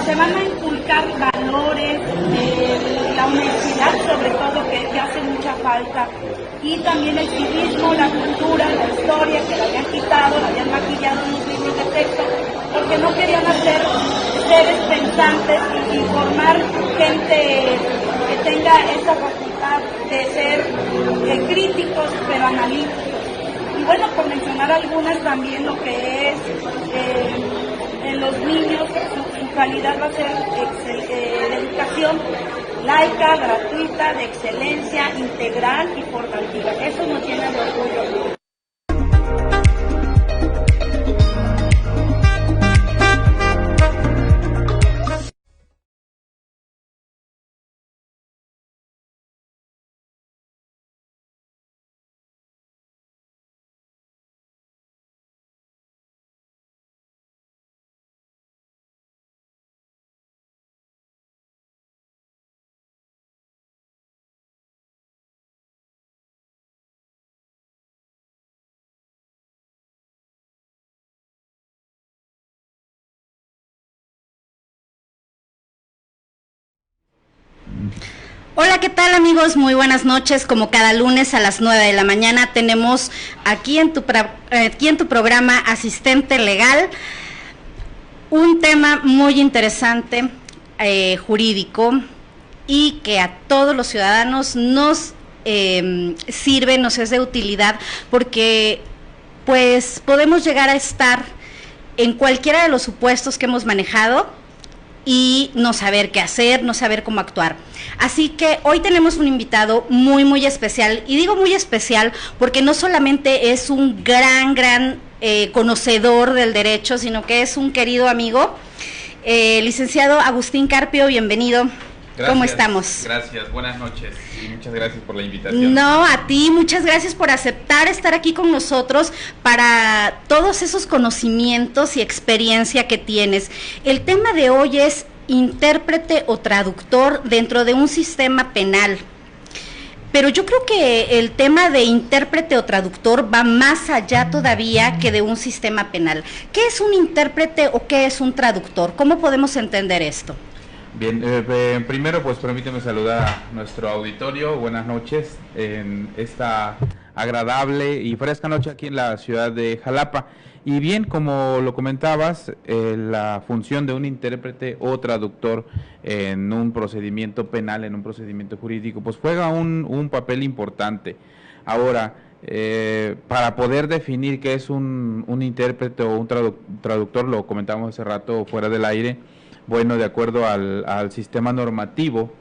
Se van a inculcar valores, la honestidad sobre todo, que hace mucha falta, y también el civismo, la cultura, la historia, que la habían quitado, la habían maquillado en los libros de texto, porque no querían hacer seres pensantes y formar gente que tenga esa facultad de ser críticos pero analíticos. Y bueno, por mencionar algunas, también lo que es en los niños, su calidad va a ser de educación laica, gratuita, de excelencia, integral y formativa. Eso nos llena de orgullo. Hola, ¿qué tal amigos? Muy buenas noches. Como cada lunes a las 9 de la mañana tenemos aquí en tu programa Asistente Legal un tema muy interesante, jurídico, y que a todos los ciudadanos nos sirve, nos es de utilidad, porque pues podemos llegar a estar en cualquiera de los supuestos que hemos manejado y no saber qué hacer, no saber cómo actuar. Así que hoy tenemos un invitado muy, muy especial, y digo muy especial porque no solamente es un gran conocedor del derecho, sino que es un querido amigo, licenciado Agustín Carpio, bienvenido. Gracias, ¿cómo estamos? Gracias, buenas noches y muchas gracias por la invitación. No, a ti, muchas gracias por aceptar estar aquí con nosotros para todos esos conocimientos y experiencia que tienes. El tema de hoy es intérprete o traductor dentro de un sistema penal. Pero yo creo que el tema de intérprete o traductor va más allá todavía que de un sistema penal. ¿Qué es un intérprete o qué es un traductor? ¿Cómo podemos entender esto? Bien, primero pues permíteme saludar a nuestro auditorio, buenas noches en esta agradable y fresca noche aquí en la ciudad de Jalapa. Y bien, como lo comentabas, la función de un intérprete o traductor en un procedimiento penal, en un procedimiento jurídico, pues juega un papel importante. Ahora, para poder definir qué es un intérprete o un traductor, lo comentamos hace rato fuera del aire. Bueno, de acuerdo al sistema normativo,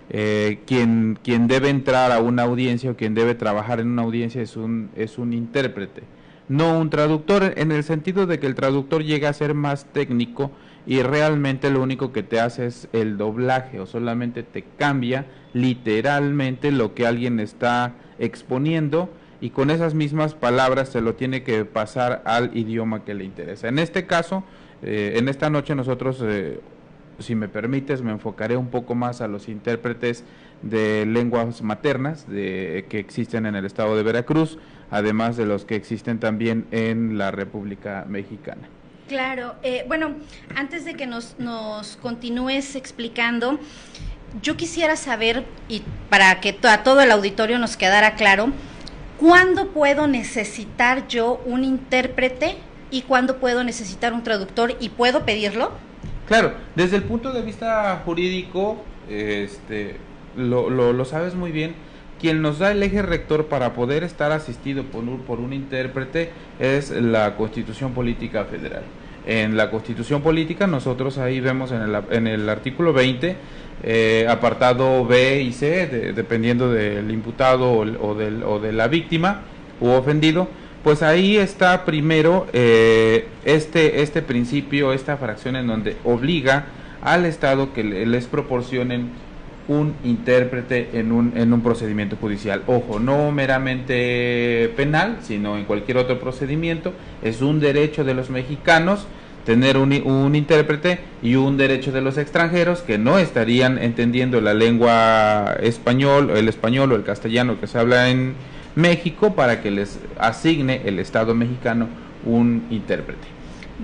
quien debe entrar a una audiencia o quien debe trabajar en una audiencia es un intérprete, no un traductor, en el sentido de que el traductor llega a ser más técnico y realmente lo único que te hace es el doblaje, o solamente te cambia literalmente lo que alguien está exponiendo, y con esas mismas palabras se lo tiene que pasar al idioma que le interesa. En este caso, en esta noche nosotros si me permites, me enfocaré un poco más a los intérpretes de lenguas maternas que existen en el estado de Veracruz, además de los que existen también en la República Mexicana. Claro, bueno, antes de que nos continúes explicando, yo quisiera saber, y para que a todo el auditorio nos quedara claro, ¿cuándo puedo necesitar yo un intérprete y cuándo puedo necesitar un traductor y puedo pedirlo? Claro, desde el punto de vista jurídico, lo sabes muy bien. Quien nos da el eje rector para poder estar asistido por un intérprete es la Constitución Política Federal. En la Constitución Política nosotros ahí vemos en el artículo 20, apartado B y C, dependiendo del imputado o de la víctima u ofendido, pues ahí está primero este principio, esta fracción en donde obliga al Estado que les proporcionen un intérprete en un procedimiento judicial. Ojo, no meramente penal, sino en cualquier otro procedimiento. Es un derecho de los mexicanos tener un intérprete y un derecho de los extranjeros que no estarían entendiendo la lengua el español o el castellano que se habla en México para que les asigne el Estado mexicano un intérprete.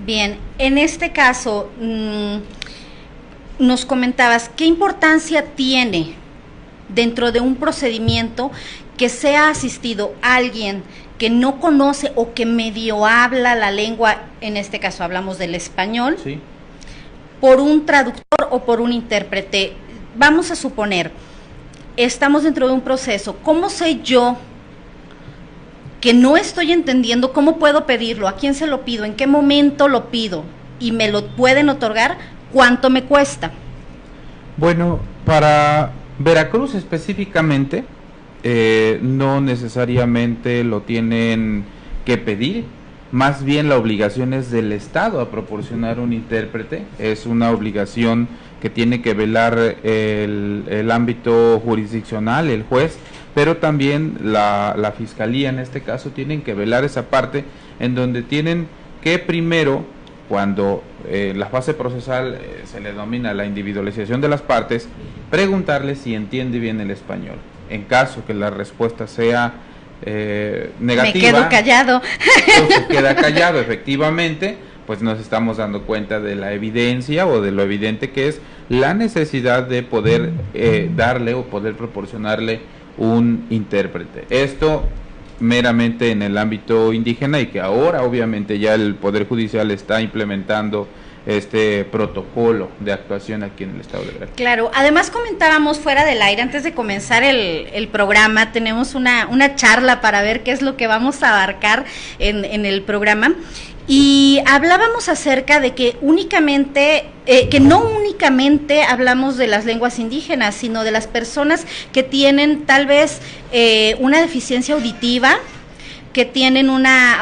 Bien, en este caso, nos comentabas, ¿qué importancia tiene dentro de un procedimiento que sea asistido alguien que no conoce o que medio habla la lengua, en este caso hablamos del español, sí, por un traductor o por un intérprete? Vamos a suponer, estamos dentro de un proceso, ¿cómo sé yo que no estoy entendiendo? ¿Cómo puedo pedirlo? ¿A quién se lo pido? ¿En qué momento lo pido? ¿Y me lo pueden otorgar? ¿Cuánto me cuesta? Bueno, para Veracruz específicamente, no necesariamente lo tienen que pedir, más bien la obligación es del Estado a proporcionar un intérprete. Es una obligación que tiene que velar el ámbito jurisdiccional, el juez, pero también la Fiscalía en este caso tienen que velar esa parte en donde tienen que primero, cuando la fase procesal se le denomina la individualización de las partes, preguntarle si entiende bien el español. En caso que la respuesta sea negativa, me quedo callado. O se queda callado, efectivamente, pues nos estamos dando cuenta de la evidencia o de lo evidente que es la necesidad de poder darle o poder proporcionarle un intérprete. Esto meramente en el ámbito indígena, y que ahora obviamente ya el Poder Judicial está implementando este protocolo de actuación aquí en el estado de Veracruz. Claro, además comentábamos fuera del aire, antes de comenzar el programa, tenemos una charla para ver qué es lo que vamos a abarcar en el programa, y hablábamos acerca de que que no únicamente hablamos de las lenguas indígenas, sino de las personas que tienen tal vez una deficiencia auditiva, que tienen una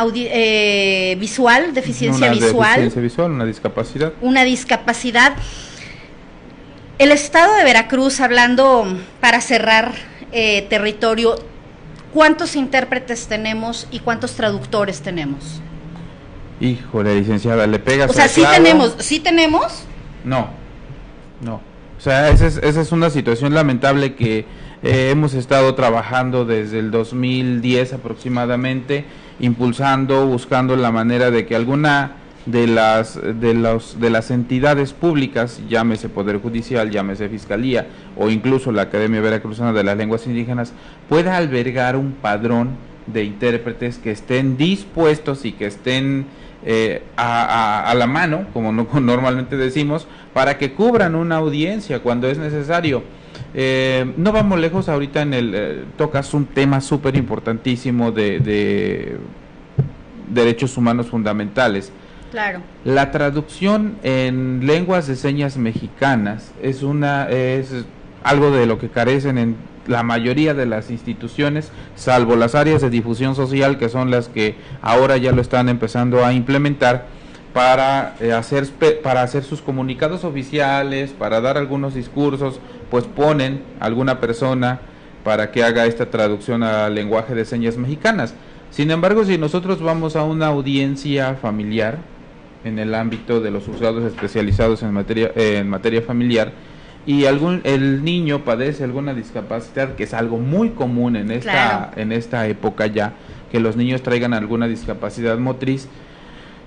deficiencia visual, una discapacidad. Una discapacidad. El estado de Veracruz, hablando para cerrar territorio, ¿cuántos intérpretes tenemos y cuántos traductores tenemos? Híjole, licenciada, le pegas. O sea, ¿sí tenemos? No. O sea, esa es una situación lamentable que hemos estado trabajando desde el 2010 aproximadamente, impulsando, buscando la manera de que alguna de las entidades públicas, llámese Poder Judicial, llámese Fiscalía o incluso la Academia Veracruzana de las Lenguas Indígenas, pueda albergar un padrón de intérpretes que estén dispuestos y que estén a la mano, como normalmente decimos, para que cubran una audiencia cuando es necesario. No vamos lejos, ahorita tocas un tema súper importantísimo de derechos humanos fundamentales. Claro. La traducción en lenguas de señas mexicanas es algo de lo que carecen en la mayoría de las instituciones, salvo las áreas de difusión social, que son las que ahora ya lo están empezando a implementar para hacer sus comunicados oficiales, para dar algunos discursos, pues ponen a alguna persona para que haga esta traducción al lenguaje de señas mexicanas. Sin embargo, si nosotros vamos a una audiencia familiar, en el ámbito de los juzgados especializados en materia familiar, y el niño padece alguna discapacidad, que es algo muy común en esta época ya, que los niños traigan alguna discapacidad motriz,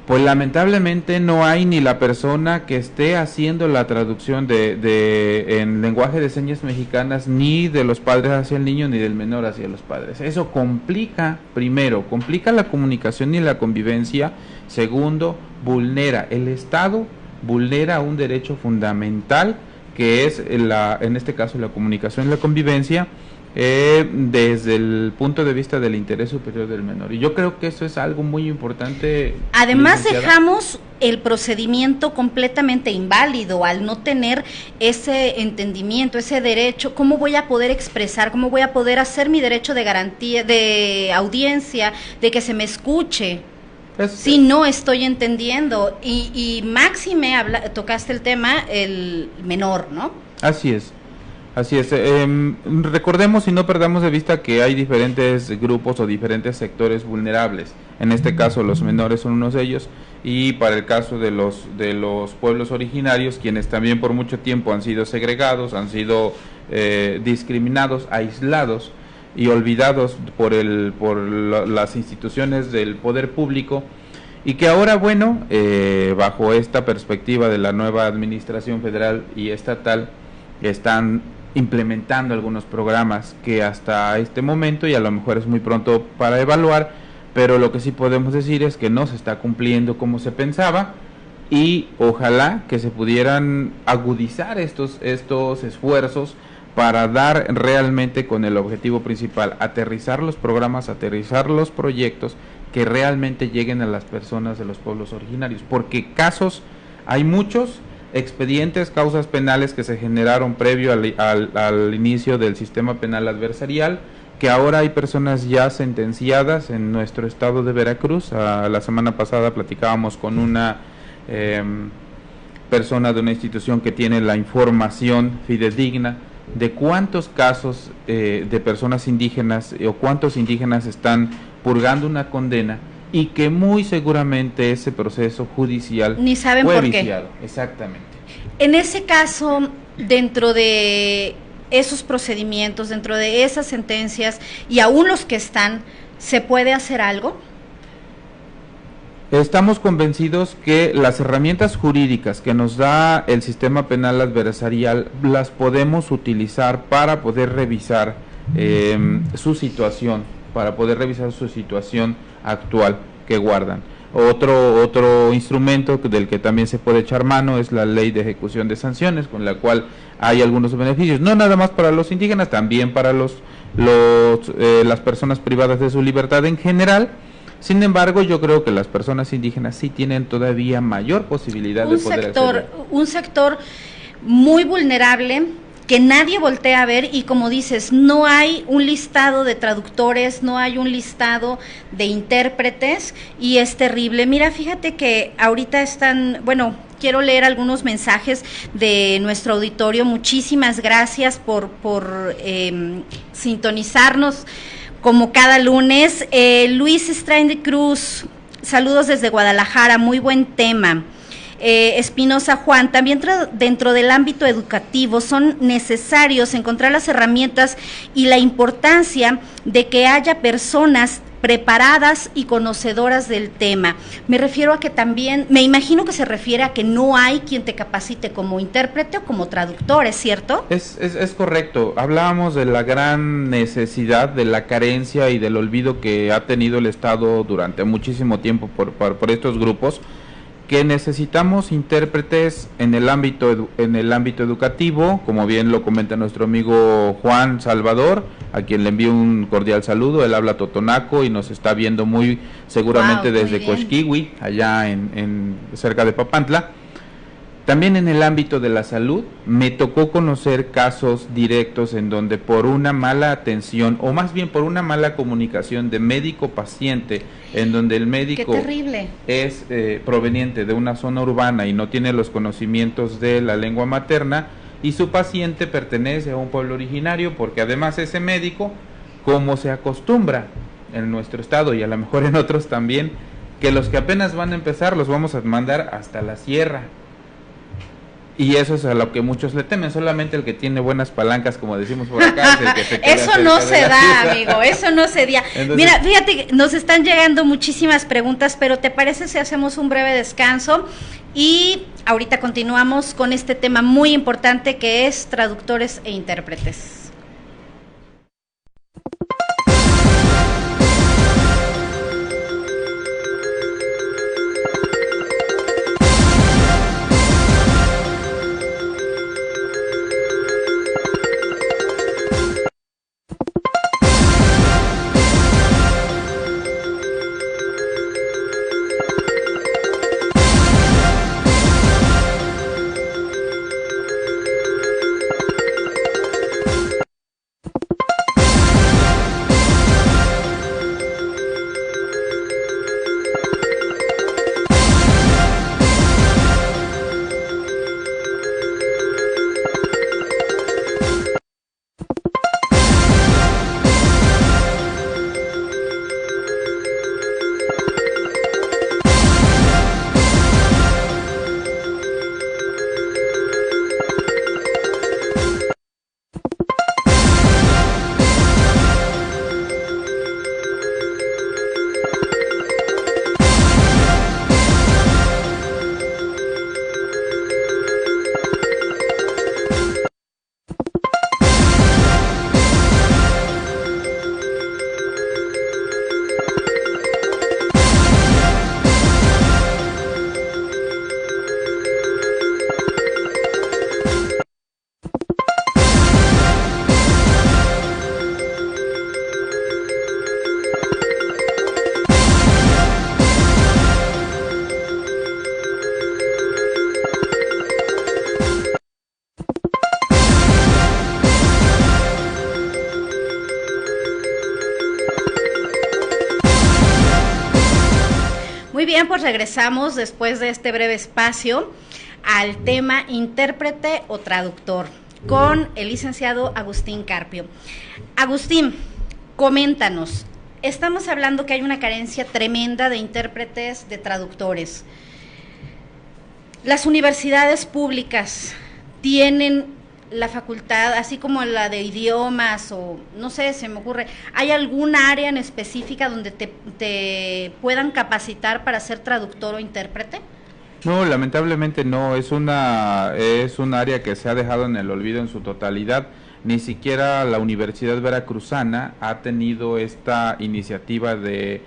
pues lamentablemente no hay ni la persona que esté haciendo la traducción en lenguaje de señas mexicanas, ni de los padres hacia el niño, ni del menor hacia los padres. Eso complica la comunicación y la convivencia. Segundo, el Estado vulnera un derecho fundamental, que es en este caso la comunicación y la convivencia, desde el punto de vista del interés superior del menor. Y yo creo que eso es algo muy importante. Además, dejamos el procedimiento completamente inválido al no tener ese entendimiento, ese derecho. ¿Cómo voy a poder expresar, cómo voy a poder hacer mi derecho de garantía, de audiencia, de que se me escuche? Si no estoy entendiendo, y máxime tocaste el tema, el menor, ¿no? Así es. Recordemos y no perdamos de vista que hay diferentes grupos o diferentes sectores vulnerables. En este caso los menores son unos de ellos, y para el caso de los pueblos originarios, quienes también por mucho tiempo han sido segregados, han sido discriminados, aislados y olvidados por las instituciones del poder público, y que ahora, bajo esta perspectiva de la nueva administración federal y estatal, están implementando algunos programas que hasta este momento, y a lo mejor es muy pronto para evaluar, pero lo que sí podemos decir es que no se está cumpliendo como se pensaba, y ojalá que se pudieran agudizar estos esfuerzos para dar realmente con el objetivo principal, aterrizar los programas, aterrizar los proyectos que realmente lleguen a las personas de los pueblos originarios, porque casos hay muchos, expedientes, causas penales que se generaron previo al inicio del sistema penal adversarial, que ahora hay personas ya sentenciadas en nuestro estado de Veracruz. La semana pasada platicábamos con una persona de una institución que tiene la información fidedigna de cuántos casos de personas indígenas o cuántos indígenas están purgando una condena, y que muy seguramente ese proceso judicial ni saben fue por viciado. qué. Exactamente. En ese caso, dentro de esos procedimientos, dentro de esas sentencias, y aún los que están, ¿se puede hacer algo? Estamos convencidos que las herramientas jurídicas que nos da el sistema penal adversarial las podemos utilizar para poder revisar su situación, actual que guardan. Otro instrumento del que también se puede echar mano es la ley de ejecución de sanciones, con la cual hay algunos beneficios, no nada más para los indígenas, también para las personas privadas de su libertad en general. Sin embargo, yo creo que las personas indígenas sí tienen todavía mayor posibilidad de poder acceder. Un sector muy vulnerable, que nadie voltea a ver, y como dices, no hay un listado de traductores, no hay un listado de intérpretes, y es terrible. Mira, fíjate que ahorita quiero leer algunos mensajes de nuestro auditorio. Muchísimas gracias por sintonizarnos como cada lunes. Luis Strain Cruz, saludos desde Guadalajara, muy buen tema. Espinosa Juan, también dentro del ámbito educativo son necesarios encontrar las herramientas y la importancia de que haya personas preparadas y conocedoras del tema. Me refiero a que también, me imagino que se refiere a que no hay quien te capacite como intérprete o como traductor, ¿es cierto? Es correcto. Hablábamos de la gran necesidad, de la carencia y del olvido que ha tenido el Estado durante muchísimo tiempo por estos grupos, que necesitamos intérpretes en el ámbito educativo, como bien lo comenta nuestro amigo Juan Salvador, a quien le envío un cordial saludo. Él habla totonaco y nos está viendo muy seguramente desde Coxquihui, allá en cerca de Papantla. También en el ámbito de la salud, me tocó conocer casos directos en donde por una mala atención, o más bien por una mala comunicación de médico-paciente, en donde el médico es proveniente de una zona urbana y no tiene los conocimientos de la lengua materna, y su paciente pertenece a un pueblo originario, porque además ese médico, como se acostumbra en nuestro estado y a lo mejor en otros también, que los que apenas van a empezar los vamos a mandar hasta la sierra. Y eso es a lo que muchos le temen, solamente el que tiene buenas palancas, como decimos por acá, es el que se queda Eso no se da, ciudad. amigo, eso no se da. Entonces, mira, fíjate, nos están llegando muchísimas preguntas, pero ¿te parece si hacemos un breve descanso? Y ahorita continuamos con este tema muy importante que es traductores e intérpretes. Muy bien, pues regresamos después de este breve espacio al tema intérprete o traductor con el licenciado Agustín Carpio. Agustín, coméntanos, estamos hablando que hay una carencia tremenda de intérpretes, de traductores. Las universidades públicas tienen la facultad, así como la de idiomas o no sé, se me ocurre, ¿hay algún área en específica donde te puedan capacitar para ser traductor o intérprete? No, lamentablemente no, es un área que se ha dejado en el olvido en su totalidad. Ni siquiera la Universidad Veracruzana ha tenido esta iniciativa de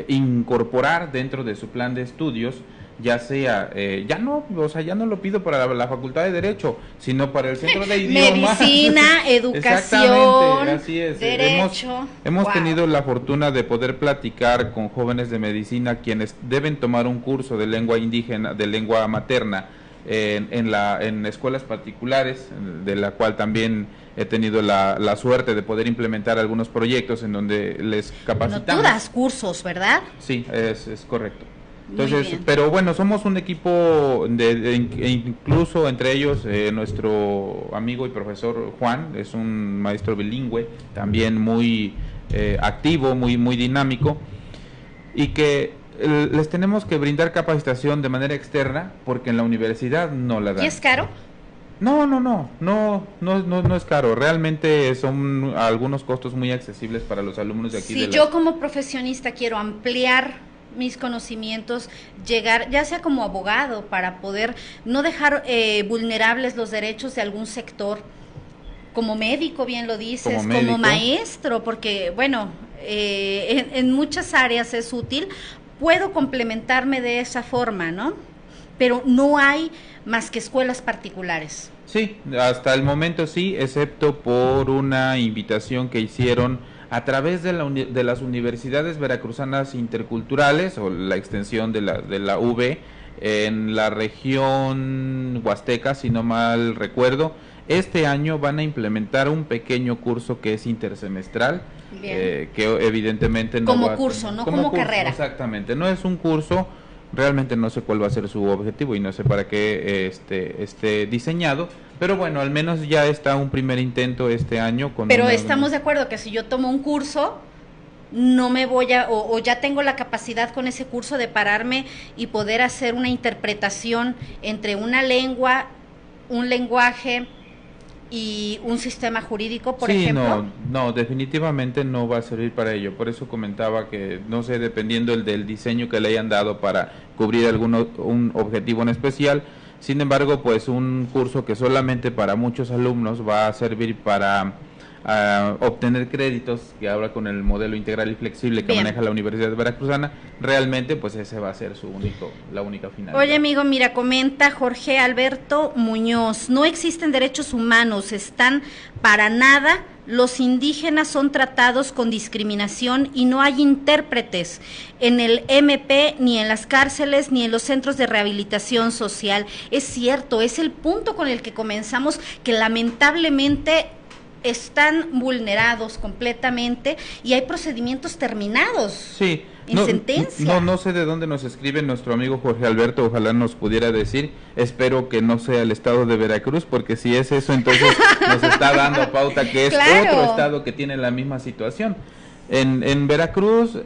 incorporar dentro de su plan de estudios, ya sea, ya no lo pido para la Facultad de Derecho, sino para el Centro de Idiomas. Medicina, educación, así es. derecho. Hemos tenido la fortuna de poder platicar con jóvenes de medicina quienes deben tomar un curso de lengua indígena, de lengua materna, en escuelas particulares, de la cual también he tenido la suerte de poder implementar algunos proyectos en donde les capacitamos. Bueno, tú das cursos, ¿verdad? Sí, es correcto. Entonces, pero bueno, somos un equipo incluso entre ellos nuestro amigo y profesor Juan es un maestro bilingüe, también muy activo, muy dinámico, y que les tenemos que brindar capacitación de manera externa porque en la universidad no la dan. ¿Y es caro? No es caro, realmente son algunos costos muy accesibles para los alumnos de aquí. Si yo como profesionista quiero ampliar mis conocimientos, llegar ya sea como abogado para poder no dejar vulnerables los derechos de algún sector, como médico, bien lo dices, como maestro, porque bueno, en muchas áreas es útil, puedo complementarme de esa forma, ¿no? Pero no hay más que escuelas particulares. Sí, hasta el momento sí, excepto por una invitación que hicieron a través de las universidades veracruzanas interculturales o la extensión de la UV en la región huasteca, si no mal recuerdo. Este año van a implementar un pequeño curso que es intersemestral, que evidentemente no como va curso, a, no como carrera. Exactamente, no es un curso, realmente no sé cuál va a ser su objetivo y no sé para qué esté diseñado, pero bueno, al menos ya está un primer intento este año. Pero estamos de acuerdo que si yo tomo un curso, no me voy a, o ya tengo la capacidad con ese curso de pararme y poder hacer una interpretación entre una lengua, un lenguaje y un sistema jurídico, por ejemplo? No, definitivamente no va a servir para ello. Por eso comentaba que, no sé, dependiendo del diseño que le hayan dado para cubrir un objetivo en especial. Sin embargo, pues un curso que solamente para muchos alumnos va a servir para obtener créditos, que ahora con el modelo integral y flexible que maneja la Universidad Veracruzana, realmente pues ese va a ser la única finalidad. Oye, amigo, mira, comenta Jorge Alberto Muñoz, no existen derechos humanos, están para nada, los indígenas son tratados con discriminación y no hay intérpretes en el MP, ni en las cárceles, ni en los centros de rehabilitación social. Es cierto, es el punto con el que comenzamos, que lamentablemente están vulnerados completamente y hay procedimientos terminados. Sí, en sentencia. No sé de dónde nos escribe nuestro amigo Jorge Alberto, ojalá nos pudiera decir. Espero que no sea el estado de Veracruz, porque si es eso, entonces nos está dando pauta que es otro estado que tiene la misma situación. En Veracruz,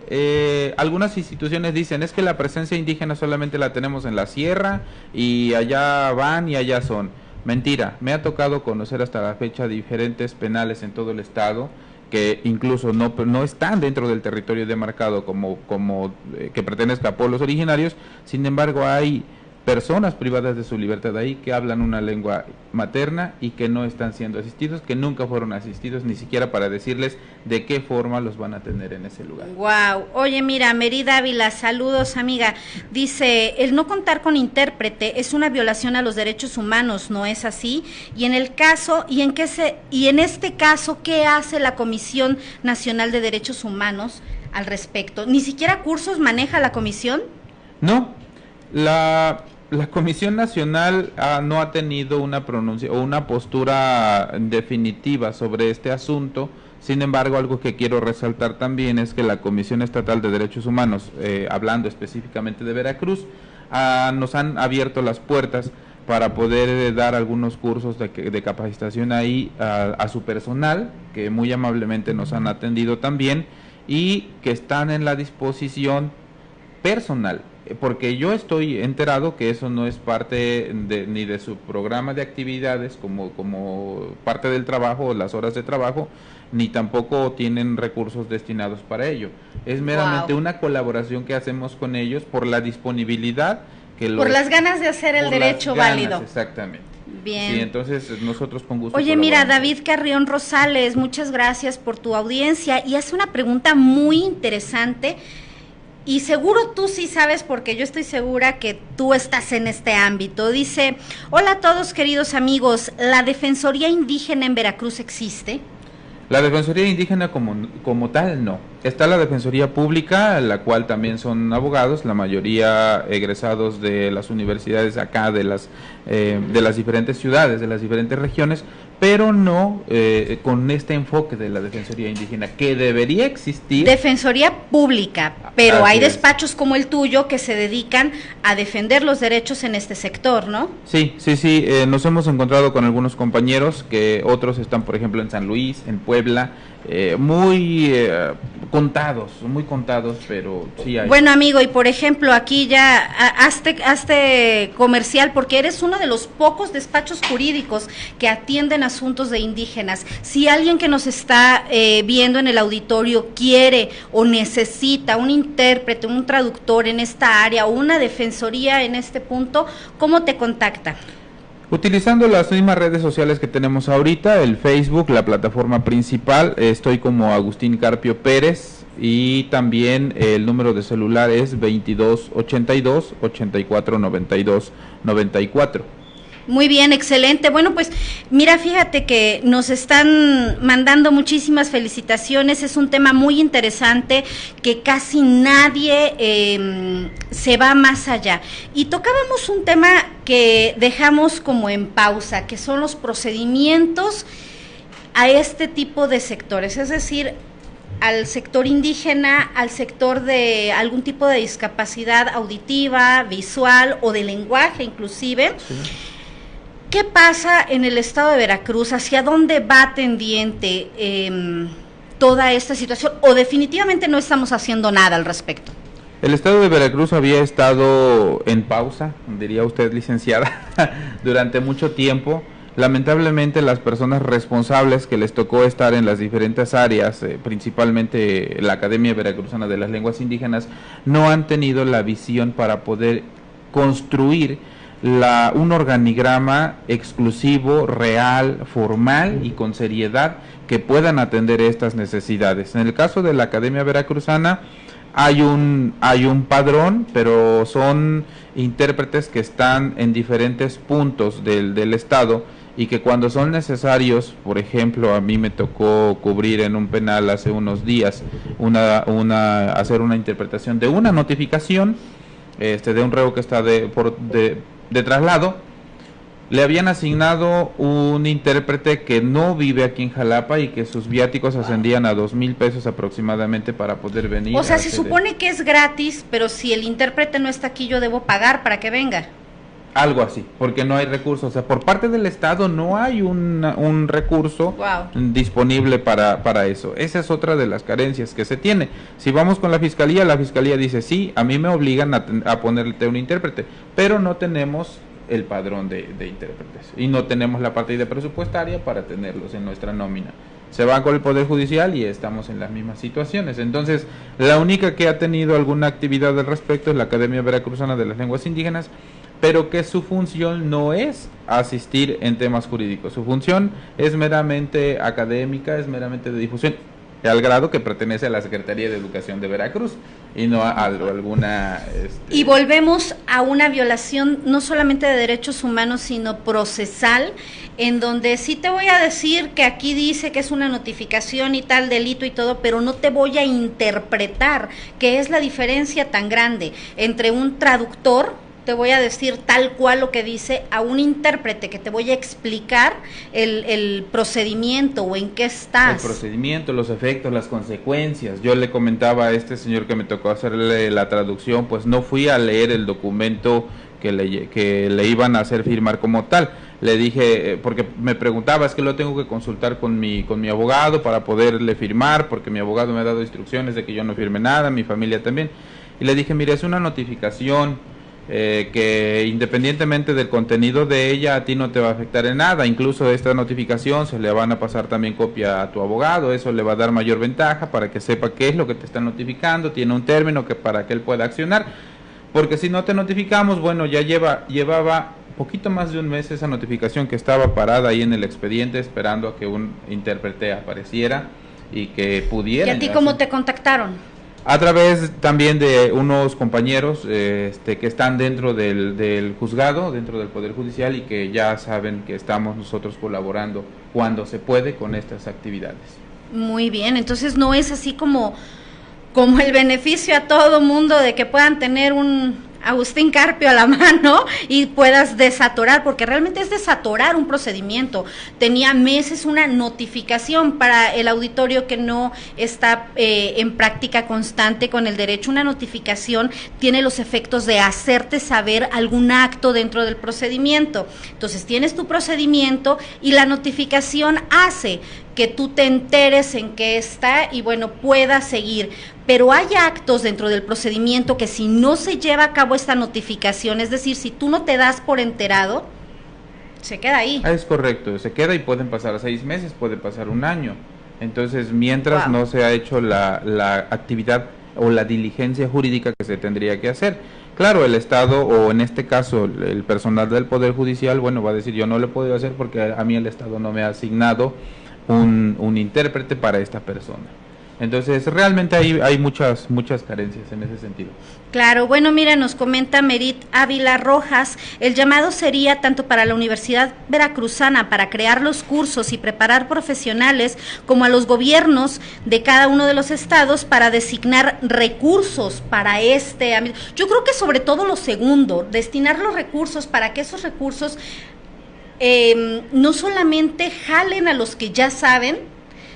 algunas instituciones dicen, es que la presencia indígena solamente la tenemos en la sierra y allá van y allá son. Mentira, me ha tocado conocer hasta la fecha diferentes penales en todo el estado que incluso no están dentro del territorio demarcado como que pertenezca a pueblos originarios. Sin embargo, hay personas privadas de su libertad ahí que hablan una lengua materna y que no están siendo asistidos, que nunca fueron asistidos ni siquiera para decirles de qué forma los van a tener en ese lugar. Wow. Oye, mira, Merida Ávila, saludos, amiga. Dice, el no contar con intérprete es una violación a los derechos humanos, ¿no es así? Y en el caso, y en este caso, ¿qué hace la Comisión Nacional de Derechos Humanos al respecto? ¿Ni siquiera cursos maneja la comisión? No. La Comisión Nacional no ha tenido una postura definitiva sobre este asunto. Sin embargo, algo que quiero resaltar también es que la Comisión Estatal de Derechos Humanos, hablando específicamente de Veracruz, nos han abierto las puertas para poder dar algunos cursos de capacitación ahí a su personal, que muy amablemente nos han atendido también y que están en la disposición personal. Porque yo estoy enterado que eso no es parte ni de su programa de actividades como parte del trabajo o las horas de trabajo, ni tampoco tienen recursos destinados para ello. Es meramente una colaboración que hacemos con ellos por la disponibilidad por las ganas de hacer el derecho válido. Exactamente. Bien. Sí, entonces nosotros con gusto. Oye, mira, David Carrión Rosales, muchas gracias por tu audiencia y hace una pregunta muy interesante. Y seguro tú sí sabes, porque yo estoy segura que tú estás en este ámbito. Dice, hola a todos queridos amigos, ¿la Defensoría Indígena en Veracruz existe? La Defensoría Indígena como tal no. Está la Defensoría Pública, la cual también son abogados, la mayoría egresados de las universidades acá, de las diferentes ciudades, de las diferentes regiones, pero no con este enfoque de la Defensoría Indígena, que debería existir. Defensoría Pública, pero hay despachos como el tuyo que se dedican a defender los derechos en este sector, ¿no? Sí, nos hemos encontrado con algunos compañeros, que otros están, por ejemplo, en San Luis, en Puebla, muy contados, pero sí hay. Bueno, amigo, y por ejemplo, aquí ya hazte comercial, porque eres uno de los pocos despachos jurídicos que atienden asuntos de indígenas. Si alguien que nos está viendo en el auditorio quiere o necesita un intérprete, un traductor en esta área o una defensoría en este punto, ¿cómo te contacta? Utilizando las mismas redes sociales que tenemos ahorita, el Facebook, la plataforma principal, estoy como Agustín Carpio Pérez y también el número de celular es 2282-8492-94. Muy bien, excelente. Bueno, pues mira, fíjate que nos están mandando muchísimas felicitaciones, es un tema muy interesante que casi nadie se va más allá. Y tocábamos un tema que dejamos como en pausa, que son los procedimientos a este tipo de sectores, es decir, al sector indígena, al sector de algún tipo de discapacidad auditiva, visual o de lenguaje inclusive. Sí. ¿Qué pasa en el estado de Veracruz? ¿Hacia dónde va tendiente? toda esta situación, o definitivamente no estamos haciendo nada al respecto? El estado de Veracruz había estado en pausa, diría usted, licenciada, durante mucho tiempo. Lamentablemente las personas responsables que les tocó estar en las diferentes áreas, principalmente la Academia Veracruzana de las Lenguas Indígenas, no han tenido la visión para poder construir un organigrama exclusivo, real, formal y con seriedad que puedan atender estas necesidades. En el caso de la Academia Veracruzana, hay un padrón, pero son intérpretes que están en diferentes puntos del estado y que cuando son necesarios, por ejemplo, a mí me tocó cubrir en un penal hace unos días hacer una interpretación de una notificación de un reo que está de traslado. Le habían asignado un intérprete que no vive aquí en Jalapa y que sus viáticos ascendían a 2,000 pesos aproximadamente para poder venir. O sea, se supone que es gratis, pero si el intérprete no está aquí, yo debo pagar para que venga. Algo así, porque no hay recursos. O sea, por parte del Estado no hay un recurso disponible para eso. Esa es otra de las carencias que se tiene. Si vamos con la Fiscalía dice, sí, a mí me obligan a ponerte un intérprete, pero no tenemos el padrón de intérpretes y no tenemos la partida presupuestaria para tenerlos en nuestra nómina. Se va con el Poder Judicial y estamos en las mismas situaciones. Entonces, la única que ha tenido alguna actividad al respecto es la Academia Veracruzana de las Lenguas Indígenas, pero que su función no es asistir en temas jurídicos. Su función es meramente académica, es meramente de difusión, al grado que pertenece a la Secretaría de Educación de Veracruz y no a alguna... Y volvemos a una violación no solamente de derechos humanos, sino procesal, en donde sí te voy a decir que aquí dice que es una notificación y tal delito y todo, pero no te voy a interpretar, que es la diferencia tan grande entre un traductor, te voy a decir tal cual lo que dice, a un intérprete que te voy a explicar el procedimiento o en qué estás. El procedimiento, los efectos, las consecuencias. Yo le comentaba a este señor que me tocó hacerle la traducción, pues no fui a leer el documento que le iban a hacer firmar como tal. Le dije, porque me preguntaba, es que lo tengo que consultar con mi abogado para poderle firmar, porque mi abogado me ha dado instrucciones de que yo no firme nada, mi familia también. Y le dije, mire, es una notificación que independientemente del contenido de ella a ti no te va a afectar en nada. Incluso esta notificación se le van a pasar también copia a tu abogado, eso le va a dar mayor ventaja para que sepa qué es lo que te están notificando, tiene un término para que él pueda accionar, porque si no te notificamos, bueno, ya llevaba poquito más de un mes esa notificación que estaba parada ahí en el expediente esperando a que un intérprete apareciera y que pudiera. ¿Y a ti cómo te contactaron? A través también de unos compañeros que están dentro del juzgado, dentro del Poder Judicial, y que ya saben que estamos nosotros colaborando cuando se puede con estas actividades. Muy bien, entonces no es así como el beneficio a todo mundo de que puedan tener un Agustín Carpio a la mano y puedas desatorar, porque realmente es desatorar un procedimiento. Tenía meses una notificación para el auditorio que no está en práctica constante con el derecho. Una notificación tiene los efectos de hacerte saber algún acto dentro del procedimiento. Entonces tienes tu procedimiento y la notificación hace que tú te enteres en qué está y bueno, puedas seguir. Pero hay actos dentro del procedimiento que si no se lleva a cabo esta notificación, es decir, si tú no te das por enterado, se queda ahí. Es correcto, se queda y pueden pasar 6 meses, puede pasar 1 año. Entonces, mientras no se ha hecho la actividad o la diligencia jurídica que se tendría que hacer. Claro, el Estado, o en este caso el personal del Poder Judicial, bueno, va a decir, yo no lo puedo hacer porque a mí el Estado no me ha asignado un intérprete para esta persona. Entonces, realmente hay muchas carencias en ese sentido. Claro, bueno, mira, nos comenta Merit Ávila Rojas, el llamado sería tanto para la Universidad Veracruzana para crear los cursos y preparar profesionales, como a los gobiernos de cada uno de los estados para designar recursos para este ámbito. Yo creo que sobre todo lo segundo, destinar los recursos para que esos recursos no solamente jalen a los que ya saben,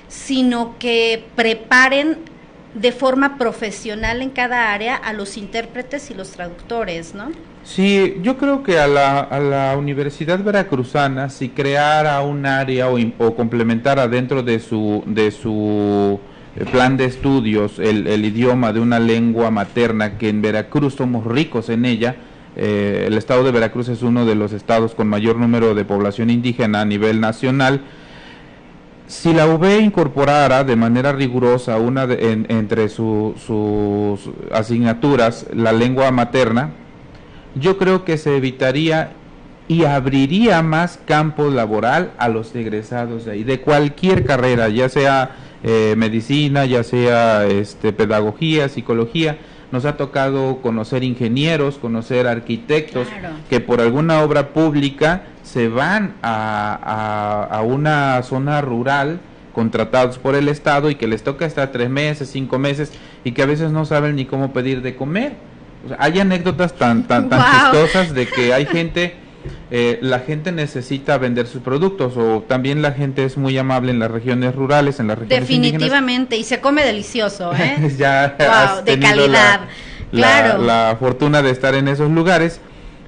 sino que preparen de forma profesional en cada área a los intérpretes y los traductores, ¿no? Sí, yo creo que a la Universidad Veracruzana, si creara un área o complementara dentro de su plan de estudios el idioma de una lengua materna, que en Veracruz somos ricos en ella. El estado de Veracruz es uno de los estados con mayor número de población indígena a nivel nacional. Si la UB incorporara de manera rigurosa entre sus asignaturas la lengua materna, yo creo que se evitaría y abriría más campo laboral a los egresados de ahí, de cualquier carrera, ya sea medicina, ya sea pedagogía, psicología. Nos ha tocado conocer ingenieros, conocer arquitectos, claro, que por alguna obra pública se van a una zona rural contratados por el Estado y que les toca estar 3 meses, 5 meses y que a veces no saben ni cómo pedir de comer. O sea, hay anécdotas tan chistosas de que hay gente, la gente necesita vender sus productos, o también la gente es muy amable en las regiones rurales, en las regiones definitivamente indígenas. Y se come delicioso, ¿eh? Ya wow, de calidad, claro. La fortuna de estar en esos lugares.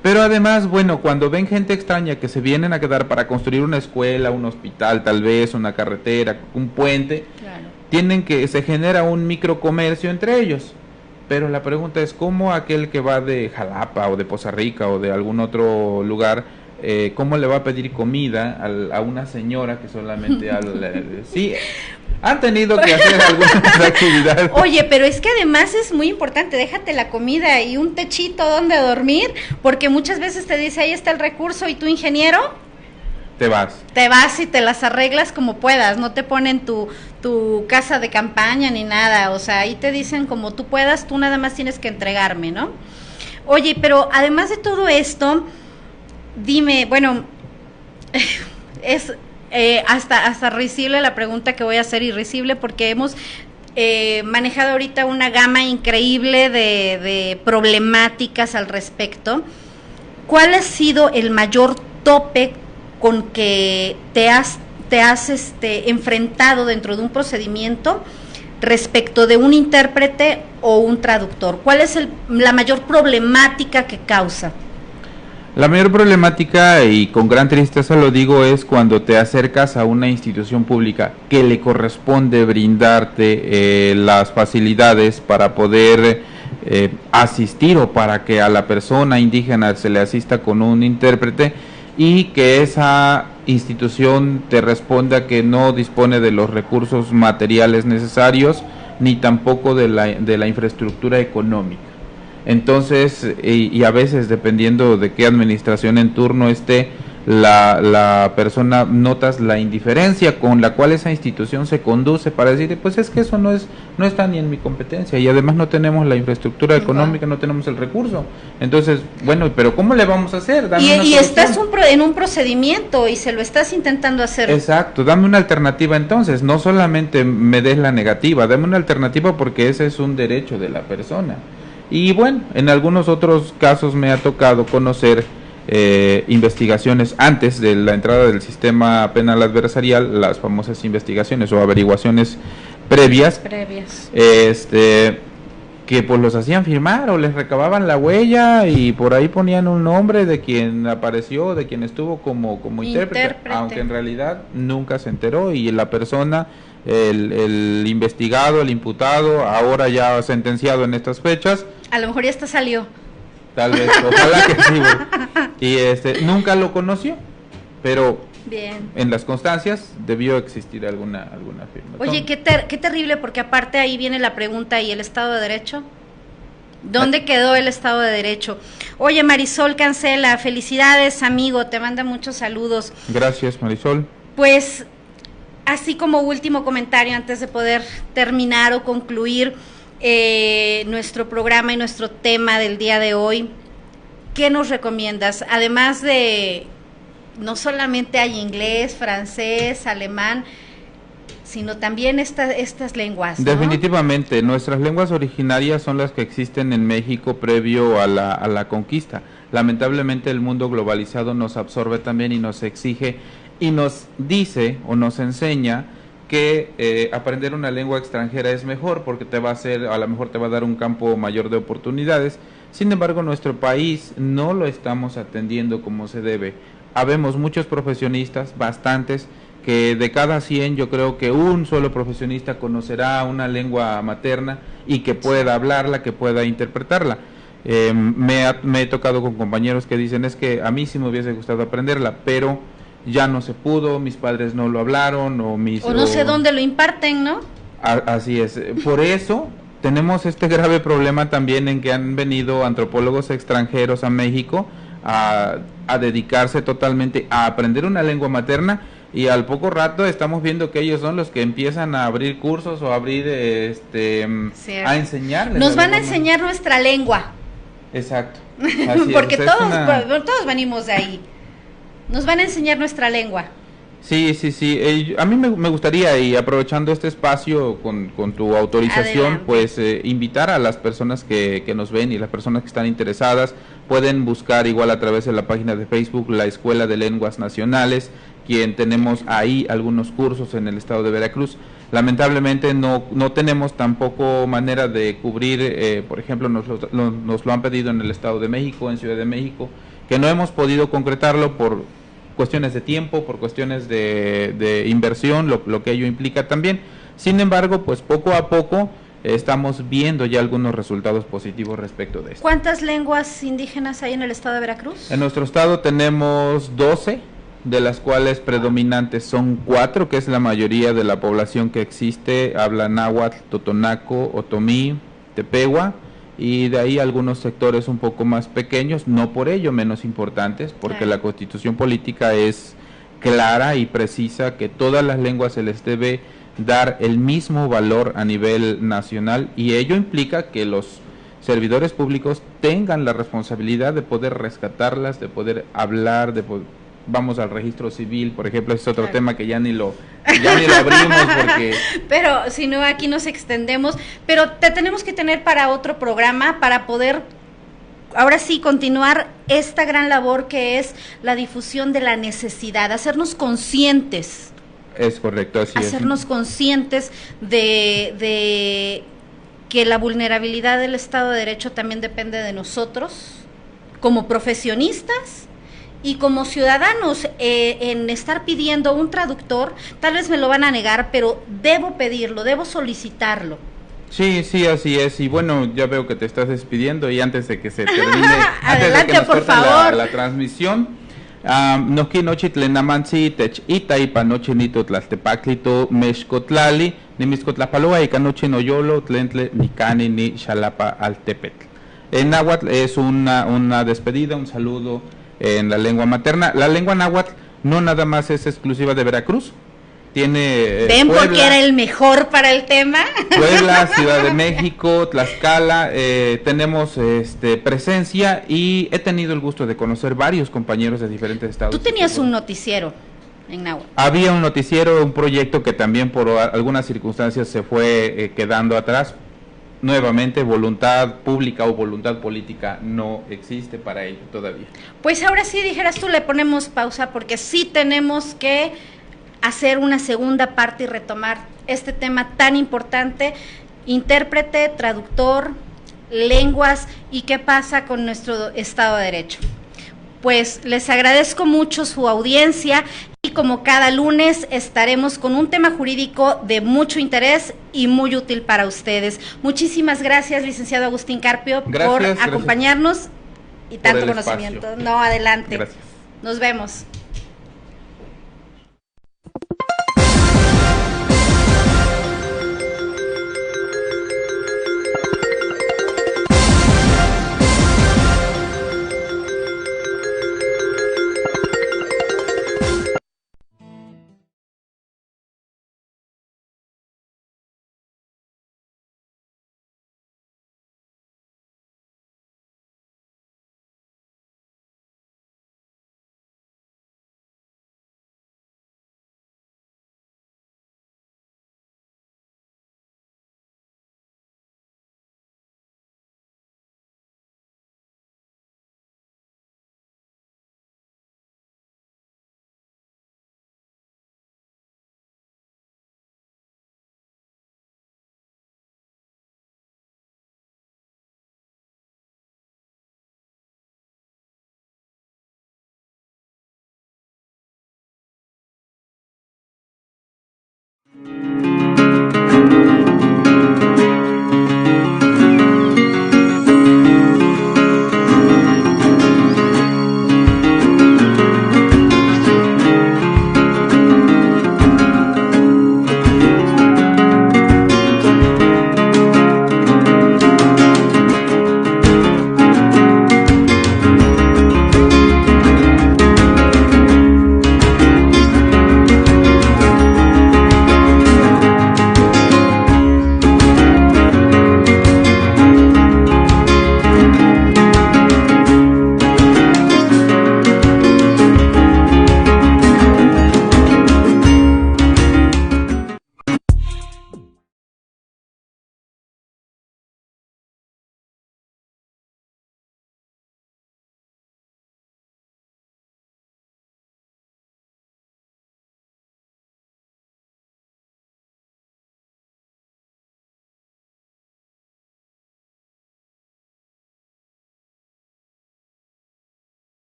Pero además, bueno, cuando ven gente extraña que se vienen a quedar para construir una escuela, un hospital, tal vez, una carretera, un puente, claro, se genera un microcomercio entre ellos. Pero la pregunta es, ¿cómo aquel que va de Jalapa o de Poza Rica o de algún otro lugar, cómo le va a pedir comida a una señora que solamente sí, han tenido que hacer algunas actividades? Oye, pero es que además es muy importante, déjate la comida y un techito donde dormir, porque muchas veces te dice, ahí está el recurso, y tú, ingeniero, te vas y te las arreglas como puedas, no te ponen tu casa de campaña ni nada, o sea, ahí te dicen como tú puedas, tú nada más tienes que entregarme, ¿no? Oye, pero además de todo esto, dime, bueno, es hasta risible la pregunta que voy a hacer, irrisible, porque hemos manejado ahorita una gama increíble de problemáticas al respecto. ¿Cuál ha sido el mayor tope con que te has enfrentado dentro de un procedimiento respecto de un intérprete o un traductor? ¿Cuál es la mayor problemática que causa? La mayor problemática, y con gran tristeza lo digo, es cuando te acercas a una institución pública que le corresponde brindarte las facilidades para poder asistir, o para que a la persona indígena se le asista con un intérprete, y que esa institución te responda que no dispone de los recursos materiales necesarios, ni tampoco de la infraestructura económica. Entonces, y a veces, dependiendo de qué administración en turno esté, la persona, notas la indiferencia con la cual esa institución se conduce para decir, pues es que eso no está ni en mi competencia, y además no tenemos la infraestructura económica, no tenemos el recurso. Entonces, bueno, pero ¿cómo le vamos a hacer? Y estás en un procedimiento y se lo estás intentando hacer. Exacto, dame una alternativa entonces, no solamente me des la negativa, dame una alternativa, porque ese es un derecho de la persona. Y bueno, en algunos otros casos me ha tocado conocer investigaciones antes de la entrada del sistema penal adversarial, las famosas investigaciones o averiguaciones previas. Que pues los hacían firmar, o les recababan la huella y por ahí ponían un nombre de quien apareció, de quien estuvo como intérprete, aunque en realidad nunca se enteró, y la persona, el investigado, el imputado, ahora ya sentenciado en estas fechas, a lo mejor ya hasta salió. Tal vez, ojalá que sí, y nunca lo conoció, pero bien, en las constancias debió existir alguna firma. Oye, qué terrible, porque aparte ahí viene la pregunta, ¿y el Estado de Derecho? ¿Dónde quedó el Estado de Derecho? Oye, Marisol Cancela, felicidades, amigo, te manda muchos saludos. Gracias, Marisol. Pues, así como último comentario antes de poder terminar o concluir nuestro programa y nuestro tema del día de hoy, ¿qué nos recomiendas? Además de, no solamente hay inglés, francés, alemán, sino también estas lenguas, ¿no? Definitivamente, nuestras lenguas originarias son las que existen en México previo a la conquista. Lamentablemente el mundo globalizado nos absorbe también y nos exige y nos dice o nos enseña que aprender una lengua extranjera es mejor, porque a lo mejor te va a dar un campo mayor de oportunidades. Sin embargo, nuestro país no lo estamos atendiendo como se debe. Habemos muchos profesionistas, bastantes, que de cada 100 yo creo que un solo profesionista conocerá una lengua materna y que pueda hablarla, que pueda interpretarla. Me he tocado con compañeros que dicen, es que a mí sí me hubiese gustado aprenderla, pero ya no se pudo, mis padres no lo hablaron, o no sé dónde lo imparten, ¿no? Así es. Por eso tenemos este grave problema también en que han venido antropólogos extranjeros a México a dedicarse totalmente a aprender una lengua materna, y al poco rato estamos viendo que ellos son los que empiezan a abrir cursos o a abrir a enseñarles. Nos van a enseñar nuestra lengua. Exacto. Porque todos venimos de ahí. Nos van a enseñar nuestra lengua. Sí. A mí me gustaría, y aprovechando este espacio con tu autorización, adelante, pues invitar a las personas que nos ven y las personas que están interesadas, pueden buscar igual a través de la página de Facebook la Escuela de Lenguas Nacionales, quien tenemos ahí algunos cursos en el estado de Veracruz. Lamentablemente no tenemos tampoco manera de cubrir, por ejemplo, nos lo han pedido en el estado de México, en Ciudad de México, que no hemos podido concretarlo por cuestiones de tiempo, por cuestiones de inversión, lo que ello implica también. Sin embargo, pues poco a poco estamos viendo ya algunos resultados positivos respecto de esto. ¿Cuántas lenguas indígenas hay en el estado de Veracruz? En nuestro estado tenemos 12, de las cuales predominantes son 4, que es la mayoría de la población que existe, habla náhuatl, totonaco, otomí, tepehua, y de ahí algunos sectores un poco más pequeños, no por ello menos importantes, porque la Constitución política es clara y precisa que todas las lenguas se les debe dar el mismo valor a nivel nacional, y ello implica que los servidores públicos tengan la responsabilidad de poder rescatarlas, de poder hablar, vamos al registro civil, por ejemplo, es otro tema que ya ni lo abrimos porque... Pero si no, aquí nos extendemos, pero te tenemos que tener para otro programa para poder, ahora sí, continuar esta gran labor que es la difusión de la necesidad, hacernos conscientes. Es correcto, así hacernos conscientes de que la vulnerabilidad del Estado de Derecho también depende de nosotros, como profesionistas, y como ciudadanos, en estar pidiendo un traductor. Tal vez me lo van a negar, pero debo pedirlo, debo solicitarlo. Sí, así es. Y bueno, ya veo que te estás despidiendo, y antes de que se termine, adelante, por favor, la transmisión, nochi nochi tlenamansi tech ita ipa nochi nito tlaltepaclito mexcotlali nimiscotlapaloa y canochi noyolo tlentle nicani ni xalapa altepetl. En náhuatl es una despedida, un saludo en la lengua materna. La lengua náhuatl no nada más es exclusiva de Veracruz, tiene ¿ven por qué era el mejor para el tema? Puebla, Ciudad de México, Tlaxcala, tenemos presencia, y he tenido el gusto de conocer varios compañeros de diferentes estados. Tú tenías un noticiero en náhuatl. Había un noticiero, un proyecto que también por algunas circunstancias se fue quedando atrás. Nuevamente, voluntad pública o voluntad política no existe para ello todavía. Pues ahora sí, dijeras tú, le ponemos pausa, porque sí tenemos que hacer una segunda parte y retomar este tema tan importante: intérprete, traductor, lenguas y qué pasa con nuestro Estado de Derecho. Pues les agradezco mucho su audiencia, y como cada lunes estaremos con un tema jurídico de mucho interés y muy útil para ustedes. Muchísimas gracias, licenciado Agustín Carpio, por acompañarnos y tanto conocimiento. No, adelante. Gracias. Nos vemos.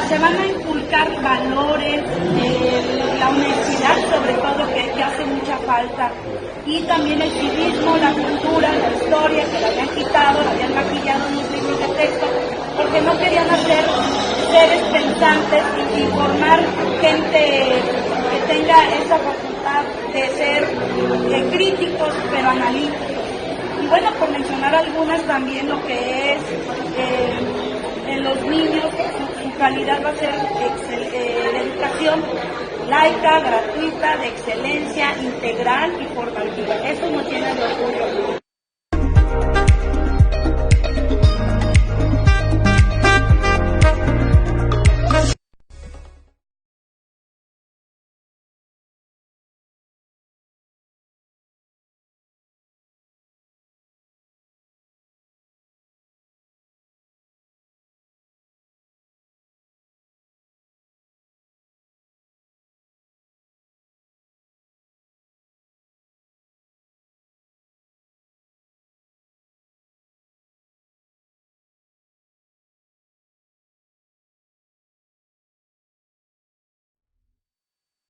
se van a inculcar valores, la honestidad sobre todo, que hace mucha falta, y también el civismo, la cultura, la historia, que la habían quitado, la habían maquillado en los libros de texto, porque no querían hacer seres pensantes y formar gente que tenga esa facultad de ser críticos, pero analíticos. Y bueno, por mencionar algunas, también lo que es en los niños, su calidad va a ser de educación laica, gratuita, de excelencia, integral y formativa. Eso nos llena de orgullo.